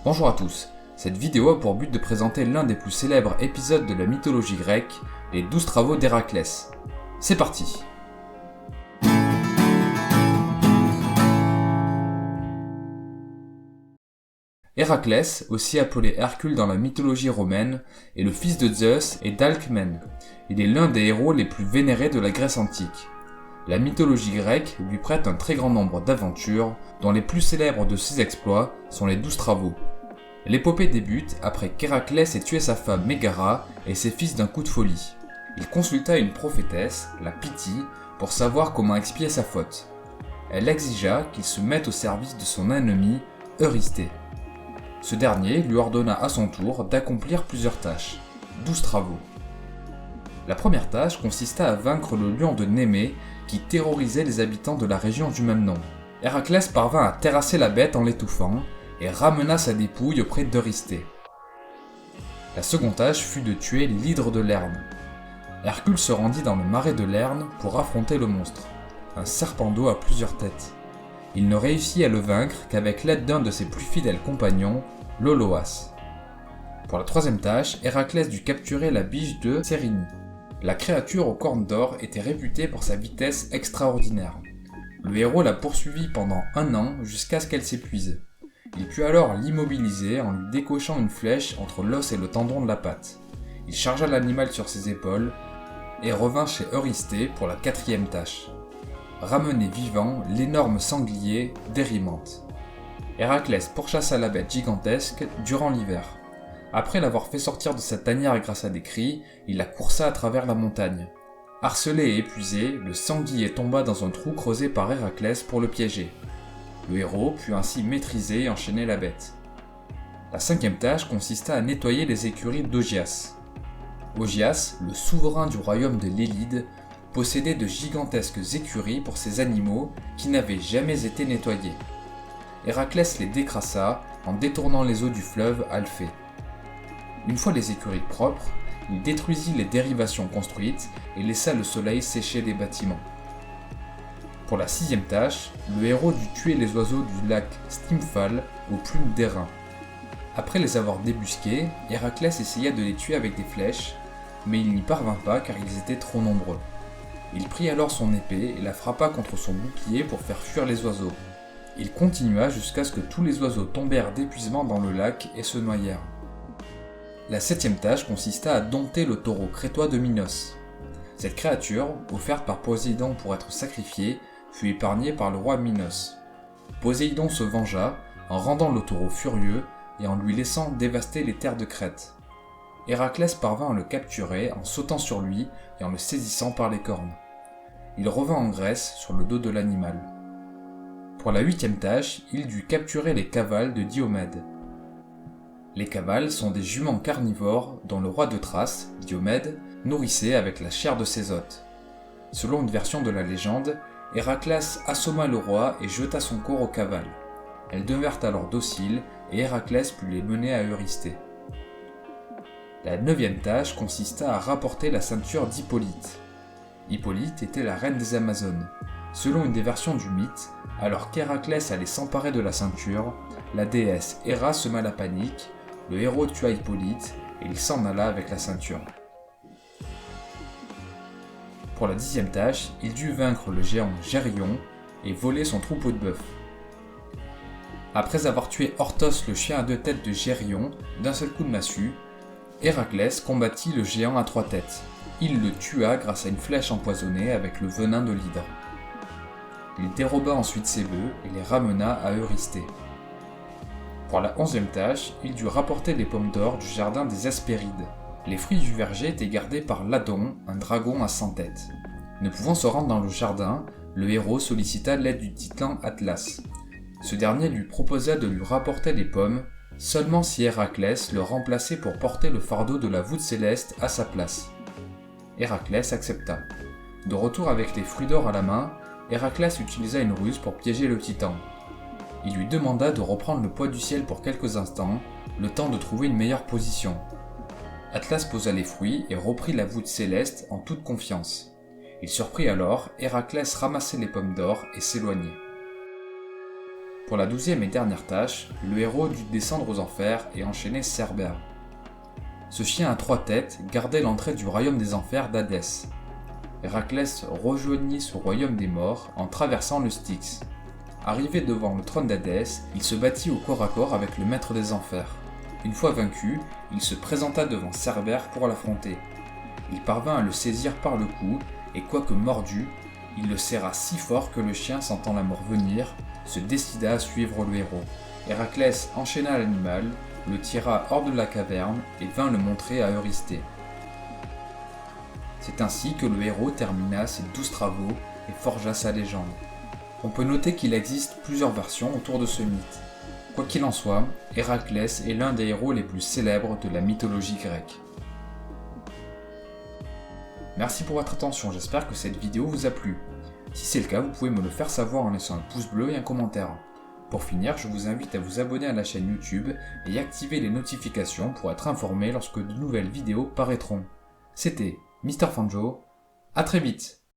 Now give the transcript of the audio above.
Bonjour à tous, cette vidéo a pour but de présenter l'un des plus célèbres épisodes de la mythologie grecque, les 12 travaux d'Héraclès. C'est parti! Héraclès, aussi appelé Hercule dans la mythologie romaine, est le fils de Zeus et d'Alcmène. Il est l'un des héros les plus vénérés de la Grèce antique. La mythologie grecque lui prête un très grand nombre d'aventures, dont les plus célèbres de ses exploits sont les 12 travaux. L'épopée débute après qu'Héraclès ait tué sa femme Mégara et ses fils d'un coup de folie. Il consulta une prophétesse, la Pythie, pour savoir comment expier sa faute. Elle exigea qu'il se mette au service de son ennemi, Eurysthée. Ce dernier lui ordonna à son tour d'accomplir plusieurs tâches, 12 travaux. La première tâche consista à vaincre le lion de Némée qui terrorisait les habitants de la région du même nom. Héraclès parvint à terrasser la bête en l'étouffant et ramena sa dépouille auprès d'Eurysthée. La seconde tâche fut de tuer l'hydre de Lerne. Hercule se rendit dans le marais de Lerne pour affronter le monstre, un serpent d'eau à plusieurs têtes. Il ne réussit à le vaincre qu'avec l'aide d'un de ses plus fidèles compagnons, Loloas. Pour la troisième tâche, Héraclès dut capturer la biche de Cérynie. La créature aux cornes d'or était réputée pour sa vitesse extraordinaire. Le héros la poursuivit pendant 1 an jusqu'à ce qu'elle s'épuise. Il put alors l'immobiliser en lui décochant une flèche entre l'os et le tendon de la patte. Il chargea l'animal sur ses épaules et revint chez Eurysthée pour la 4e tâche. Ramener vivant l'énorme sanglier d'Érymanthe. Héraclès pourchassa la bête gigantesque durant l'hiver. Après l'avoir fait sortir de sa tanière grâce à des cris, il la coursa à travers la montagne. Harcelé et épuisé, le sanglier tomba dans un trou creusé par Héraclès pour le piéger. Le héros put ainsi maîtriser et enchaîner la bête. La 5e tâche consista à nettoyer les écuries d'Augias. Augias, le souverain du royaume de l'Élide, possédait de gigantesques écuries pour ses animaux qui n'avaient jamais été nettoyés. Héraclès les décrassa en détournant les eaux du fleuve Alphée. Une fois les écuries propres, il détruisit les dérivations construites et laissa le soleil sécher les bâtiments. Pour la 6e tâche, le héros dut tuer les oiseaux du lac Stymphale aux plumes d'airain. Après les avoir débusqués, Héraclès essaya de les tuer avec des flèches, mais il n'y parvint pas car ils étaient trop nombreux. Il prit alors son épée et la frappa contre son bouclier pour faire fuir les oiseaux. Il continua jusqu'à ce que tous les oiseaux tombèrent d'épuisement dans le lac et se noyèrent. La 7e tâche consista à dompter le taureau crétois de Minos. Cette créature, offerte par Poséidon pour être sacrifiée, fut épargnée par le roi Minos. Poséidon se vengea en rendant le taureau furieux et en lui laissant dévaster les terres de Crète. Héraclès parvint à le capturer en sautant sur lui et en le saisissant par les cornes. Il revint en Grèce sur le dos de l'animal. Pour la 8e tâche, il dut capturer les cavales de Diomède. Les cavales sont des juments carnivores dont le roi de Thrace, Diomède, nourrissait avec la chair de ses hôtes. Selon une version de la légende, Héraclès assomma le roi et jeta son corps aux cavales. Elles devinrent alors dociles et Héraclès put les mener à Eurysthée. La 9e tâche consista à rapporter la ceinture d'Hippolyte. Hippolyte était la reine des Amazones. Selon une des versions du mythe, alors qu'Héraclès allait s'emparer de la ceinture, la déesse Héra sema la panique, le héros tua Hippolyte et il s'en alla avec la ceinture. Pour la 10e tâche, il dut vaincre le géant Gérion et voler son troupeau de bœufs. Après avoir tué Orthos le chien à 2 têtes de Gérion d'un seul coup de massue, Héraclès combattit le géant à 3 têtes. Il le tua grâce à une flèche empoisonnée avec le venin de l'hydre. Il déroba ensuite ses bœufs et les ramena à Eurysthée. Pour la 11e tâche, il dut rapporter les pommes d'or du jardin des Hespérides. Les fruits du verger étaient gardés par Ladon, un dragon à 100 têtes. Ne pouvant se rendre dans le jardin, le héros sollicita l'aide du titan Atlas. Ce dernier lui proposa de lui rapporter les pommes, seulement si Héraclès le remplaçait pour porter le fardeau de la voûte céleste à sa place. Héraclès accepta. De retour avec les fruits d'or à la main, Héraclès utilisa une ruse pour piéger le titan. Il lui demanda de reprendre le poids du ciel pour quelques instants, le temps de trouver une meilleure position. Atlas posa les fruits et reprit la voûte céleste en toute confiance. « Il surprit alors Héraclès ramasser les pommes d'or et s'éloigner. Pour la 12e et dernière tâche, le héros dut descendre aux enfers et enchaîner Cerbère. Ce chien à 3 têtes gardait l'entrée du royaume des enfers d'Hadès. Héraclès rejoignit ce royaume des morts en traversant le Styx. Arrivé devant le trône d'Hadès, il se battit au corps à corps avec le maître des enfers. Une fois vaincu, il se présenta devant Cerbère pour l'affronter. Il parvint à le saisir par le cou, et quoique mordu, il le serra si fort que le chien, sentant la mort venir, se décida à suivre le héros. Héraclès enchaîna l'animal, le tira hors de la caverne et vint le montrer à Eurysthée. C'est ainsi que le héros termina ses 12 travaux et forgea sa légende. On peut noter qu'il existe plusieurs versions autour de ce mythe. Quoi qu'il en soit, Héraclès est l'un des héros les plus célèbres de la mythologie grecque. Merci pour votre attention, j'espère que cette vidéo vous a plu. Si c'est le cas, vous pouvez me le faire savoir en laissant un pouce bleu et un commentaire. Pour finir, je vous invite à vous abonner à la chaîne YouTube et activer les notifications pour être informé lorsque de nouvelles vidéos paraîtront. C'était Mr. Fanjo, à très vite.